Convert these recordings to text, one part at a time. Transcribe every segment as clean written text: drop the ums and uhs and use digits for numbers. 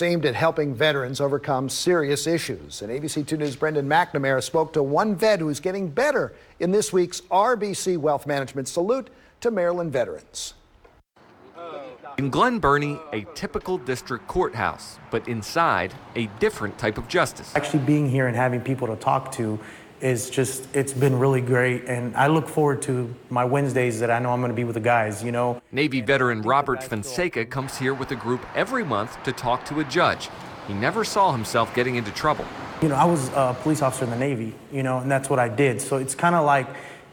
aimed at helping veterans overcome serious issues. And ABC 2 News' Brendan McNamara spoke to one vet who's getting better in this week's RBC Wealth Management Salute to Maryland Veterans. In Glen Burnie, a typical district courthouse, but inside, a different type of justice. Actually being here and having people to talk to is just, it's been really great, and I look forward to my Wednesdays that I know I'm going to be with the guys, you know. Navy veteran Robert Fonseca comes here with a group every month to talk to a judge. He never saw himself getting into trouble. You know, I was a police officer in the Navy, you know, and that's what I did. So it's kind of like,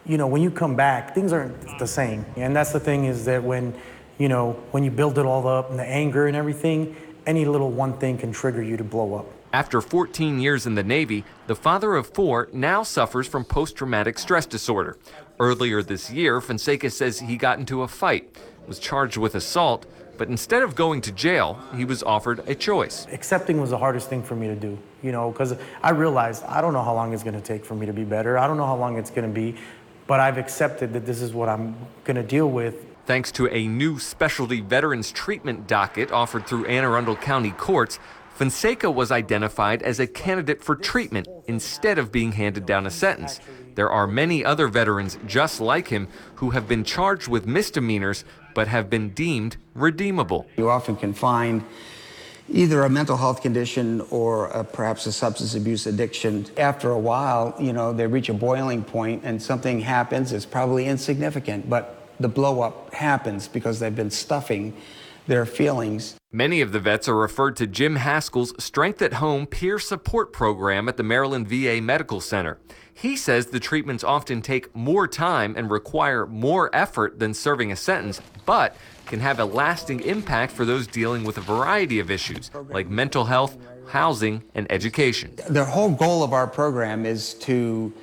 you know, when you come back, things aren't the same. And that's the thing, is that when, you know, when you build it all up and the anger and everything, any little one thing can trigger you to blow up. After 14 years in the Navy, the father of 4 now suffers from post-traumatic stress disorder. Earlier this year, Fonseca says he got into a fight, was charged with assault, but instead of going to jail, he was offered a choice. Accepting was the hardest thing for me to do, you know, because I realized I don't know how long it's going to take for me to be better. I don't know how long it's going to be, but I've accepted that this is what I'm going to deal with. Thanks to a new specialty veterans treatment docket offered through Anne Arundel County courts, Fonseca was identified as a candidate for treatment instead of being handed down a sentence. There are many other veterans just like him who have been charged with misdemeanors but have been deemed redeemable. You often can find either a mental health condition or perhaps a substance abuse addiction. After a while, you know, they reach a boiling point and something happens. It's probably insignificant, but the blow up happens because they've been stuffing their feelings. Many of the vets are referred to Jim Haskell's Strength at Home peer support program at the Maryland VA Medical Center. He says the treatments often take more time and require more effort than serving a sentence, but can have a lasting impact for those dealing with a variety of issues like mental health, housing, and education. The whole goal of our program is to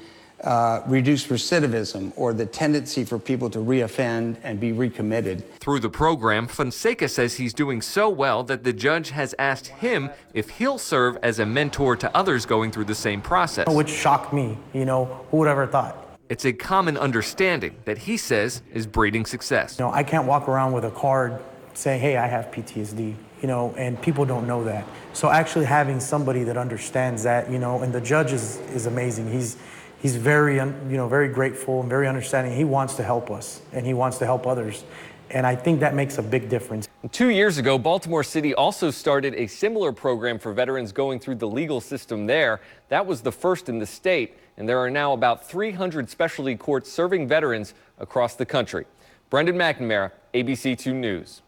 reduce recidivism, or the tendency for people to reoffend and be recommitted. Through the program, Fonseca says he's doing so well that the judge has asked him if he'll serve as a mentor to others going through the same process. Which shocked me, you know, who would ever thought? It's a common understanding that he says is breeding success. You know, I can't walk around with a card saying, hey, I have PTSD, you know, and people don't know that. So actually having somebody that understands that, you know, and the judge is amazing. He's very, you know, very grateful and very understanding. He wants to help us, and he wants to help others. And I think that makes a big difference. 2 years ago, Baltimore City also started a similar program for veterans going through the legal system there. That was the first in the state, and there are now about 300 specialty courts serving veterans across the country. Brendan McNamara, ABC 2 News.